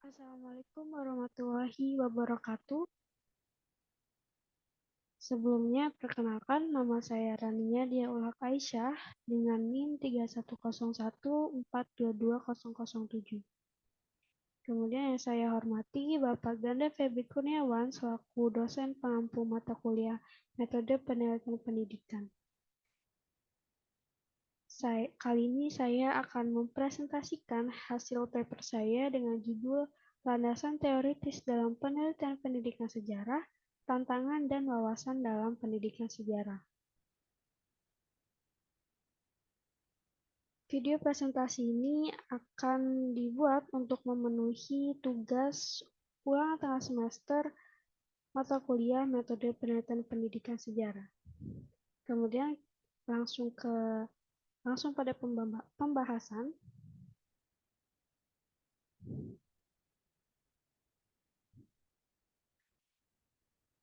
Assalamualaikum warahmatullahi wabarakatuh. Sebelumnya, perkenalkan nama saya Rania Diaulhaq Aisyah dengan NIM 3101422007. Kemudian yang saya hormati Bapak Ganda Feby Kurniawan selaku dosen pengampu mata kuliah Metode Penelitian Pendidikan. Kali ini saya akan mempresentasikan hasil paper saya dengan judul Landasan Teoritis dalam Penelitian Pendidikan Sejarah, Tantangan dan Wawasan dalam Pendidikan Sejarah. Video presentasi ini akan dibuat untuk memenuhi tugas ulangan tengah semester mata kuliah Metode Penelitian Pendidikan Sejarah. Kemudian langsung pada pembahasan.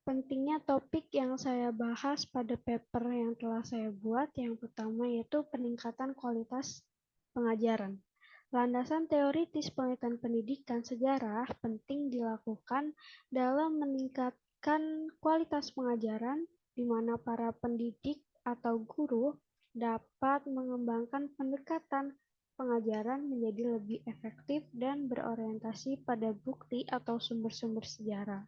Pentingnya topik yang saya bahas pada paper yang telah saya buat, yang pertama yaitu peningkatan kualitas pengajaran. Landasan teoritis penelitian pendidikan sejarah penting dilakukan dalam meningkatkan kualitas pengajaran, di mana para pendidik atau guru dapat mengembangkan pendekatan pengajaran menjadi lebih efektif dan berorientasi pada bukti atau sumber-sumber sejarah,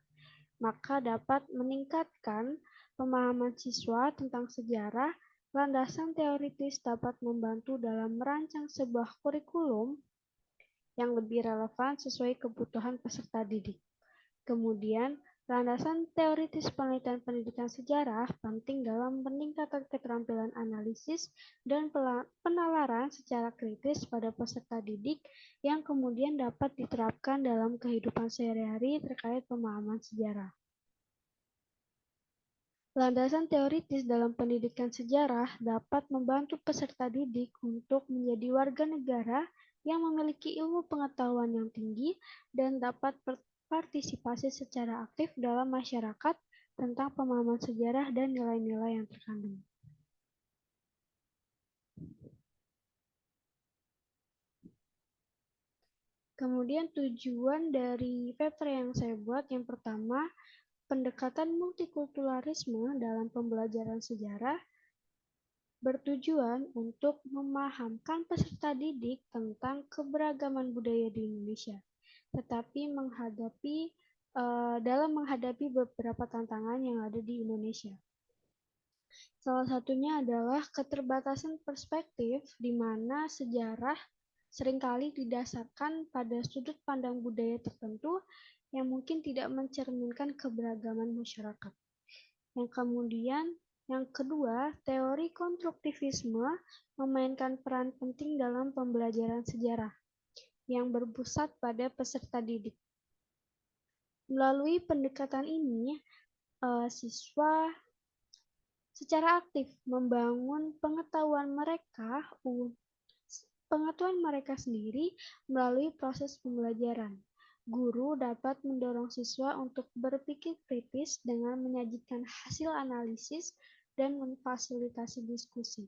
maka dapat meningkatkan pemahaman siswa tentang sejarah. Landasan teoritis dapat membantu dalam merancang sebuah kurikulum yang lebih relevan sesuai kebutuhan peserta didik. Kemudian, landasan teoritis penelitian pendidikan sejarah penting dalam peningkatan keterampilan analisis dan penalaran secara kritis pada peserta didik yang kemudian dapat diterapkan dalam kehidupan sehari-hari terkait pemahaman sejarah. Landasan teoritis dalam pendidikan sejarah dapat membantu peserta didik untuk menjadi warga negara yang memiliki ilmu pengetahuan yang tinggi dan dapat berpartisipasi secara aktif dalam masyarakat tentang pemahaman sejarah dan nilai-nilai yang terkandung. Kemudian tujuan dari paper yang saya buat, yang pertama, pendekatan multikulturalisme dalam pembelajaran sejarah bertujuan untuk memahamkan peserta didik tentang keberagaman budaya di Indonesia, tetapi dalam menghadapi beberapa tantangan yang ada di Indonesia. Salah satunya adalah keterbatasan perspektif, di mana sejarah seringkali didasarkan pada sudut pandang budaya tertentu yang mungkin tidak mencerminkan keberagaman masyarakat. Yang kedua, teori konstruktivisme memainkan peran penting dalam pembelajaran sejarah yang berpusat pada peserta didik. Melalui pendekatan ini, siswa secara aktif membangun pengetahuan mereka sendiri melalui proses pembelajaran. Guru dapat mendorong siswa untuk berpikir kritis dengan menyajikan hasil analisis dan memfasilitasi diskusi.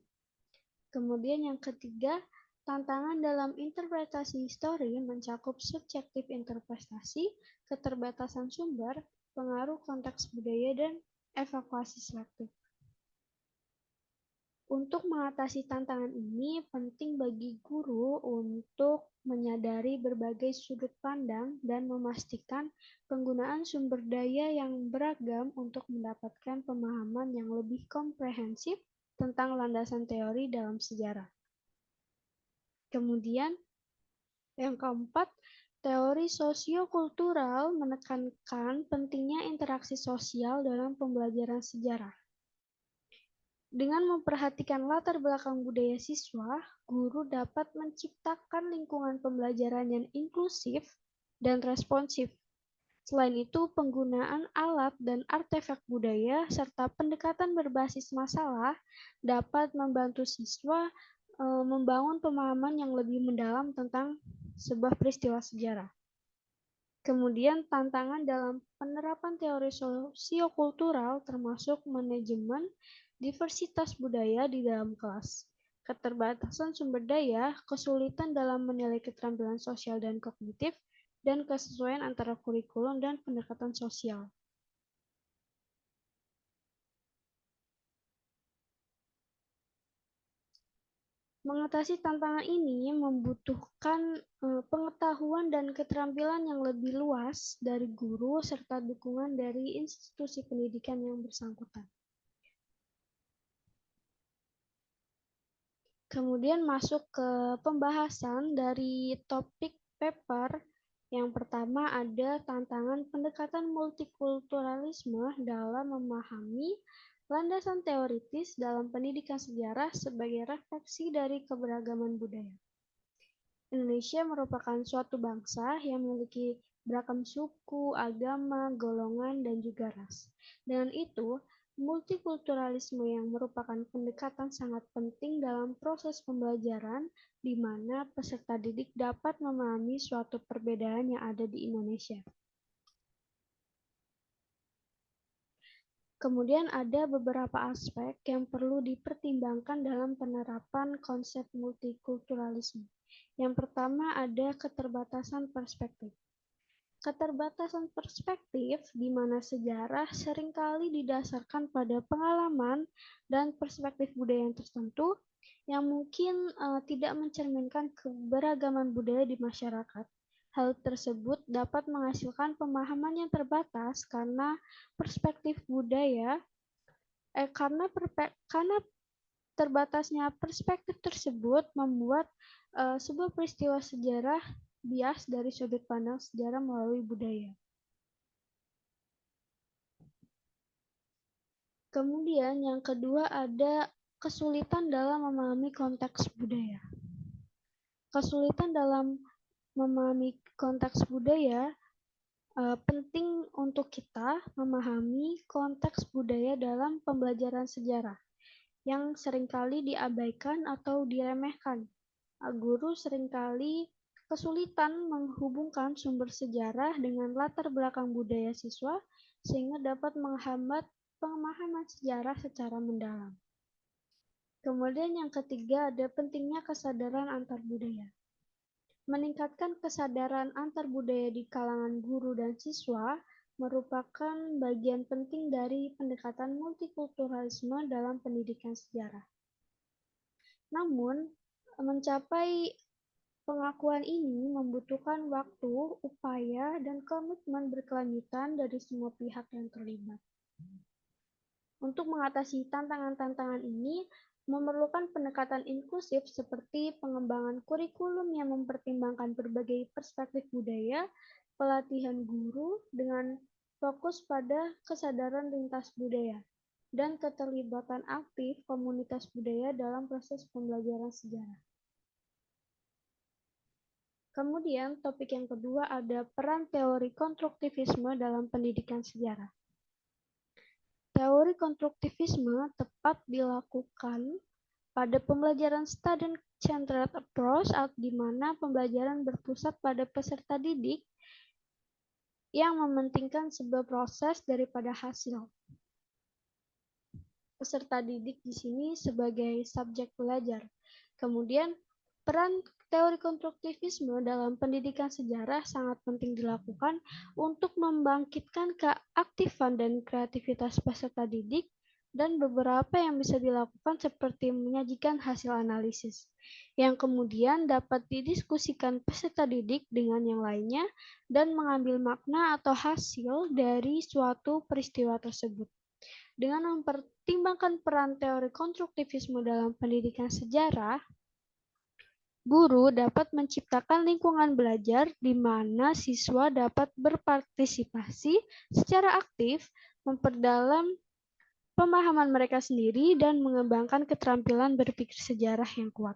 Kemudian yang ketiga, tantangan dalam interpretasi histori mencakup subjektif interpretasi, keterbatasan sumber, pengaruh konteks budaya, dan evakuasi selektif. Untuk mengatasi tantangan ini, penting bagi guru untuk menyadari berbagai sudut pandang dan memastikan penggunaan sumber daya yang beragam untuk mendapatkan pemahaman yang lebih komprehensif tentang landasan teori dalam sejarah. Kemudian, yang keempat, teori sosiokultural menekankan pentingnya interaksi sosial dalam pembelajaran sejarah. Dengan memperhatikan latar belakang budaya siswa, guru dapat menciptakan lingkungan pembelajaran yang inklusif dan responsif. Selain itu, penggunaan alat dan artefak budaya serta pendekatan berbasis masalah dapat membantu siswa membangun pemahaman yang lebih mendalam tentang sebuah peristiwa sejarah. Kemudian, tantangan dalam penerapan teori sosiokultural termasuk manajemen diversitas budaya di dalam kelas, keterbatasan sumber daya, kesulitan dalam menilai keterampilan sosial dan kognitif, dan kesesuaian antara kurikulum dan pendekatan sosial. Mengatasi tantangan ini membutuhkan pengetahuan dan keterampilan yang lebih luas dari guru serta dukungan dari institusi pendidikan yang bersangkutan. Kemudian masuk ke pembahasan dari topik paper. Yang pertama ada tantangan pendekatan multikulturalisme dalam memahami landasan teoritis dalam pendidikan sejarah sebagai refleksi dari keberagaman budaya. Indonesia merupakan suatu bangsa yang memiliki beragam suku, agama, golongan, dan juga ras. Dengan itu, multikulturalisme yang merupakan pendekatan sangat penting dalam proses pembelajaran di mana peserta didik dapat memahami suatu perbedaan yang ada di Indonesia. Kemudian ada beberapa aspek yang perlu dipertimbangkan dalam penerapan konsep multikulturalisme. Yang pertama ada keterbatasan perspektif. Keterbatasan perspektif di mana sejarah seringkali didasarkan pada pengalaman dan perspektif budaya yang tertentu yang mungkin tidak mencerminkan keberagaman budaya di masyarakat. Hal tersebut dapat menghasilkan pemahaman yang terbatas karena perspektif budaya karena terbatasnya perspektif tersebut membuat sebuah peristiwa sejarah bias dari sudut pandang sejarah melalui budaya. Kemudian yang kedua ada kesulitan dalam memahami konteks budaya. Kesulitan dalam memahami konteks budaya penting untuk kita memahami konteks budaya dalam pembelajaran sejarah yang seringkali diabaikan atau diremehkan. Guru seringkali kesulitan menghubungkan sumber sejarah dengan latar belakang budaya siswa sehingga dapat menghambat pemahaman sejarah secara mendalam. Kemudian yang ketiga ada pentingnya kesadaran antar budaya. Meningkatkan kesadaran antar budaya di kalangan guru dan siswa merupakan bagian penting dari pendekatan multikulturalisme dalam pendidikan sejarah. Namun, mencapai pengakuan ini membutuhkan waktu, upaya, dan komitmen berkelanjutan dari semua pihak yang terlibat. Untuk mengatasi tantangan-tantangan ini, memerlukan pendekatan inklusif seperti pengembangan kurikulum yang mempertimbangkan berbagai perspektif budaya, pelatihan guru dengan fokus pada kesadaran lintas budaya, dan keterlibatan aktif komunitas budaya dalam proses pembelajaran sejarah. Kemudian, topik yang kedua ada peran teori konstruktivisme dalam pendidikan sejarah. Teori konstruktivisme tepat dilakukan pada pembelajaran student-centered approach di mana pembelajaran berpusat pada peserta didik yang mementingkan sebuah proses daripada hasil. Peserta didik di sini sebagai subjek belajar. Kemudian, peran teori konstruktivisme dalam pendidikan sejarah sangat penting dilakukan untuk membangkitkan keaktifan dan kreativitas peserta didik dan beberapa yang bisa dilakukan seperti menyajikan hasil analisis yang kemudian dapat didiskusikan peserta didik dengan yang lainnya dan mengambil makna atau hasil dari suatu peristiwa tersebut. Dengan mempertimbangkan peran teori konstruktivisme dalam pendidikan sejarah, guru dapat menciptakan lingkungan belajar di mana siswa dapat berpartisipasi secara aktif, memperdalam pemahaman mereka sendiri, dan mengembangkan keterampilan berpikir sejarah yang kuat.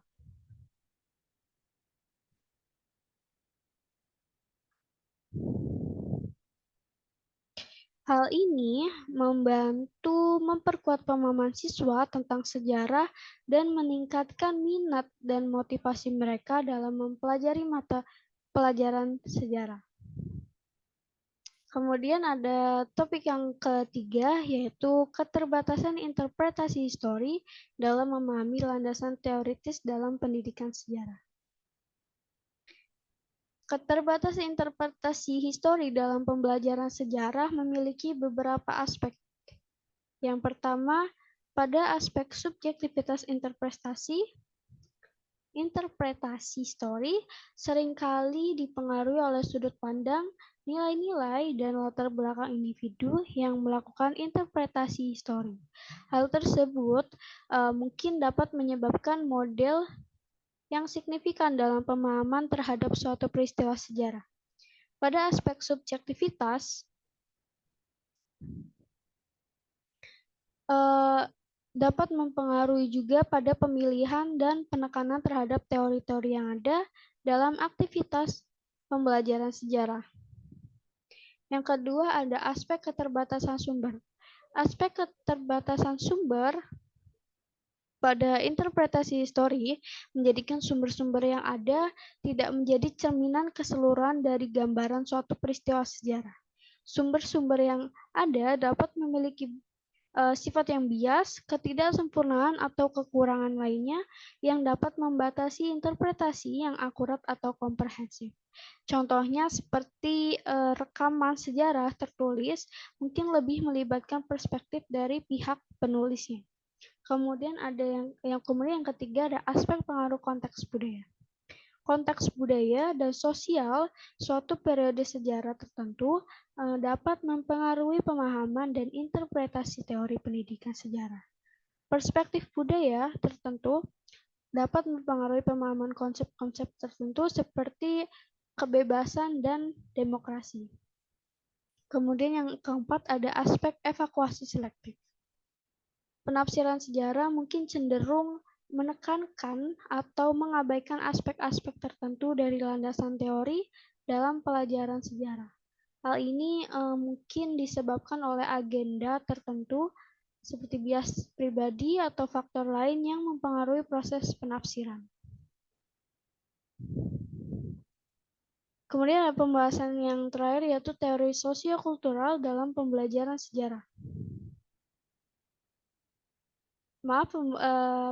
Hal ini membantu memperkuat pemahaman siswa tentang sejarah dan meningkatkan minat dan motivasi mereka dalam mempelajari mata pelajaran sejarah. Kemudian ada topik yang ketiga yaitu keterbatasan interpretasi histori dalam memahami landasan teoritis dalam pendidikan sejarah. Keterbatasan interpretasi histori dalam pembelajaran sejarah memiliki beberapa aspek. Yang pertama, pada aspek subjektivitas interpretasi histori seringkali dipengaruhi oleh sudut pandang, nilai-nilai, dan latar belakang individu yang melakukan interpretasi histori. Hal tersebut mungkin dapat menyebabkan model yang signifikan dalam pemahaman terhadap suatu peristiwa sejarah. Pada aspek subjektivitas, dapat mempengaruhi juga pada pemilihan dan penekanan terhadap teori-teori yang ada dalam aktivitas pembelajaran sejarah. Yang kedua ada aspek keterbatasan sumber. Aspek keterbatasan sumber pada interpretasi histori menjadikan sumber-sumber yang ada tidak menjadi cerminan keseluruhan dari gambaran suatu peristiwa sejarah. Sumber-sumber yang ada dapat memiliki sifat yang bias, ketidaksempurnaan atau kekurangan lainnya yang dapat membatasi interpretasi yang akurat atau komprehensif. Contohnya seperti rekaman sejarah tertulis mungkin lebih melibatkan perspektif dari pihak penulisnya. Kemudian ada yang ketiga ada aspek pengaruh konteks budaya. Konteks budaya dan sosial suatu periode sejarah tertentu dapat mempengaruhi pemahaman dan interpretasi teori pendidikan sejarah. Perspektif budaya tertentu dapat mempengaruhi pemahaman konsep-konsep tertentu seperti kebebasan dan demokrasi. Kemudian yang keempat ada aspek evakuasi selektif. Penafsiran sejarah mungkin cenderung menekankan atau mengabaikan aspek-aspek tertentu dari landasan teori dalam pelajaran sejarah. Hal ini mungkin disebabkan oleh agenda tertentu seperti bias pribadi atau faktor lain yang mempengaruhi proses penafsiran. Kemudian ada pembahasan yang terakhir yaitu teori sosiokultural dalam pembelajaran sejarah.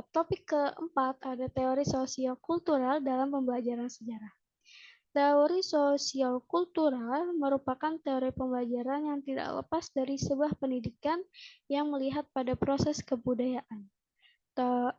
Topik keempat ada teori sosiokultural dalam pembelajaran sejarah. Teori sosiokultural merupakan teori pembelajaran yang tidak lepas dari sebuah pendidikan yang melihat pada proses kebudayaan.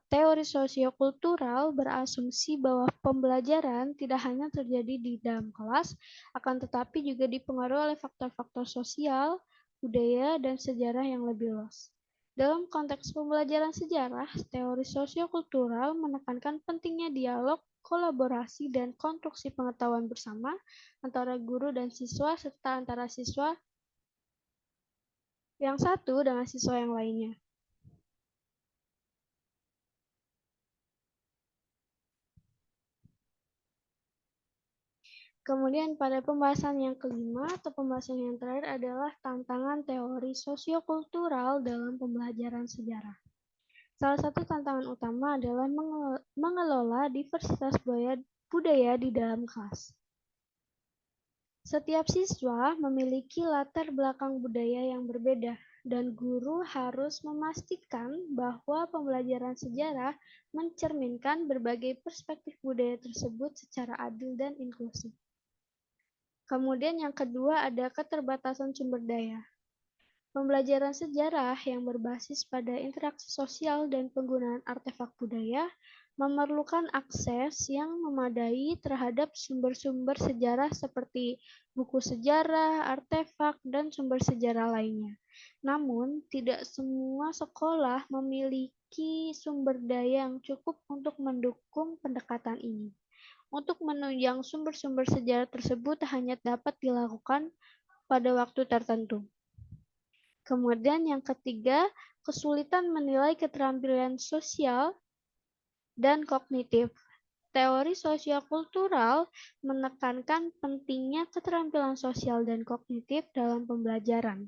Teori sosiokultural berasumsi bahwa pembelajaran tidak hanya terjadi di dalam kelas, akan tetapi juga dipengaruhi oleh faktor-faktor sosial, budaya, dan sejarah yang lebih luas. Dalam konteks pembelajaran sejarah, teori sosiokultural menekankan pentingnya dialog, kolaborasi, dan konstruksi pengetahuan bersama antara guru dan siswa serta antara siswa yang satu dengan siswa yang lainnya. Kemudian pada pembahasan yang kelima atau pembahasan yang terakhir adalah tantangan teori sosiokultural dalam pembelajaran sejarah. Salah satu tantangan utama adalah mengelola diversitas budaya di dalam kelas. Setiap siswa memiliki latar belakang budaya yang berbeda, dan guru harus memastikan bahwa pembelajaran sejarah mencerminkan berbagai perspektif budaya tersebut secara adil dan inklusif. Kemudian yang kedua ada keterbatasan sumber daya. Pembelajaran sejarah yang berbasis pada interaksi sosial dan penggunaan artefak budaya memerlukan akses yang memadai terhadap sumber-sumber sejarah seperti buku sejarah, artefak, dan sumber sejarah lainnya. Namun, tidak semua sekolah memiliki sumber daya yang cukup untuk mendukung pendekatan ini. Untuk menunjang sumber-sumber sejarah tersebut hanya dapat dilakukan pada waktu tertentu. Kemudian yang ketiga, kesulitan menilai keterampilan sosial dan kognitif. Teori sosiokultural menekankan pentingnya keterampilan sosial dan kognitif dalam pembelajaran.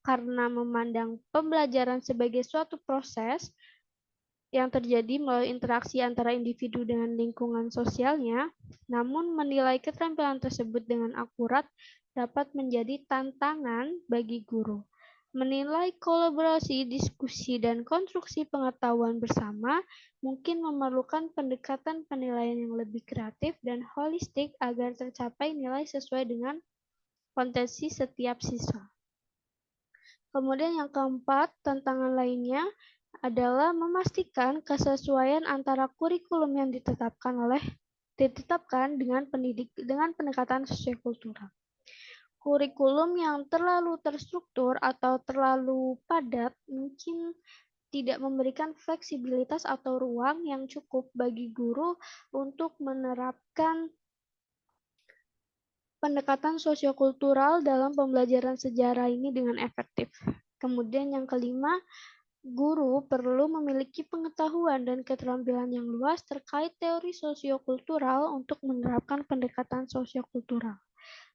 Karena memandang pembelajaran sebagai suatu proses yang terjadi melalui interaksi antara individu dengan lingkungan sosialnya, namun menilai keterampilan tersebut dengan akurat dapat menjadi tantangan bagi guru. Menilai kolaborasi, diskusi, dan konstruksi pengetahuan bersama mungkin memerlukan pendekatan penilaian yang lebih kreatif dan holistik agar tercapai nilai sesuai dengan potensi setiap siswa. Kemudian yang keempat, tantangan lainnya adalah memastikan kesesuaian antara kurikulum yang ditetapkan dengan pendekatan sosiokultural. Kurikulum yang terlalu terstruktur atau terlalu padat mungkin tidak memberikan fleksibilitas atau ruang yang cukup bagi guru untuk menerapkan pendekatan sosiokultural dalam pembelajaran sejarah ini dengan efektif. Kemudian yang kelima, guru perlu memiliki pengetahuan dan keterampilan yang luas terkait teori sosiokultural untuk menerapkan pendekatan sosiokultural.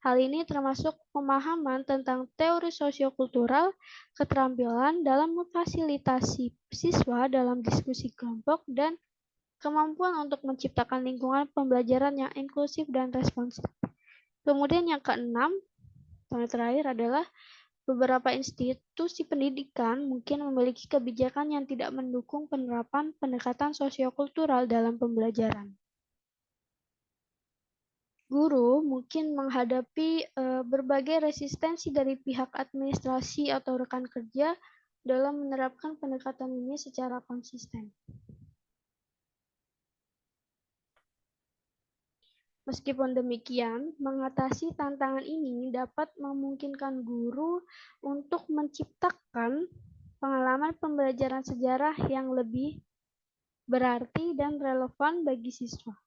Hal ini termasuk pemahaman tentang teori sosiokultural, keterampilan dalam memfasilitasi siswa dalam diskusi kelompok, dan kemampuan untuk menciptakan lingkungan pembelajaran yang inklusif dan responsif. Kemudian yang keenam, yang terakhir adalah beberapa institusi pendidikan mungkin memiliki kebijakan yang tidak mendukung penerapan pendekatan sosiokultural dalam pembelajaran. Guru mungkin menghadapi berbagai resistensi dari pihak administrasi atau rekan kerja dalam menerapkan pendekatan ini secara konsisten. Meskipun demikian, mengatasi tantangan ini dapat memungkinkan guru untuk menciptakan pengalaman pembelajaran sejarah yang lebih berarti dan relevan bagi siswa.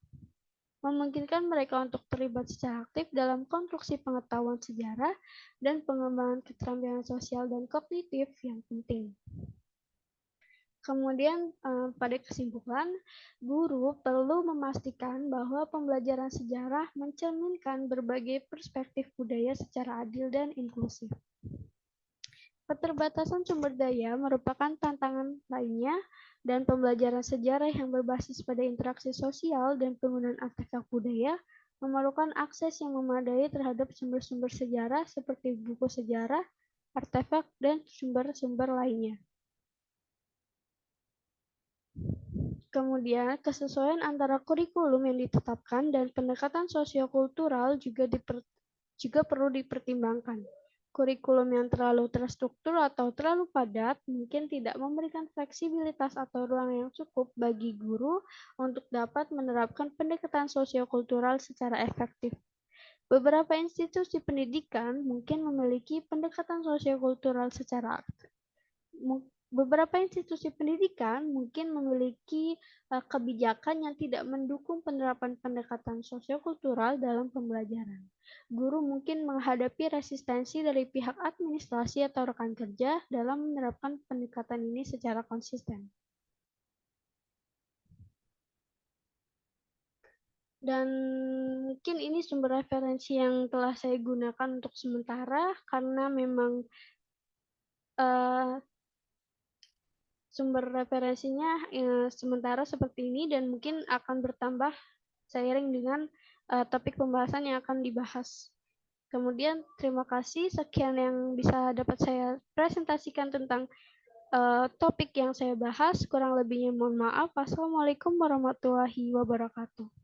Memungkinkan mereka untuk terlibat secara aktif dalam konstruksi pengetahuan sejarah dan pengembangan keterampilan sosial dan kognitif yang penting. Kemudian pada kesimpulan, guru perlu memastikan bahwa pembelajaran sejarah mencerminkan berbagai perspektif budaya secara adil dan inklusif. Keterbatasan sumber daya merupakan tantangan lainnya, dan pembelajaran sejarah yang berbasis pada interaksi sosial dan penggunaan artefak budaya memerlukan akses yang memadai terhadap sumber-sumber sejarah seperti buku sejarah, artefak, dan sumber-sumber lainnya. Kemudian, kesesuaian antara kurikulum yang ditetapkan dan pendekatan sosiokultural juga perlu dipertimbangkan. Kurikulum yang terlalu terstruktur atau terlalu padat mungkin tidak memberikan fleksibilitas atau ruang yang cukup bagi guru untuk dapat menerapkan pendekatan sosiokultural secara efektif. Beberapa institusi pendidikan mungkin memiliki pendekatan sosiokultural secara aktif. Beberapa institusi pendidikan mungkin memiliki kebijakan yang tidak mendukung penerapan pendekatan sosiokultural dalam pembelajaran. Guru mungkin menghadapi resistensi dari pihak administrasi atau rekan kerja dalam menerapkan pendekatan ini secara konsisten. Dan mungkin ini sumber referensi yang telah saya gunakan untuk sementara, karena memang sumber referensinya sementara seperti ini dan mungkin akan bertambah seiring dengan topik pembahasan yang akan dibahas. Kemudian terima kasih, sekian yang bisa dapat saya presentasikan tentang topik yang saya bahas. Kurang lebihnya mohon maaf. Wassalamualaikum warahmatullahi wabarakatuh.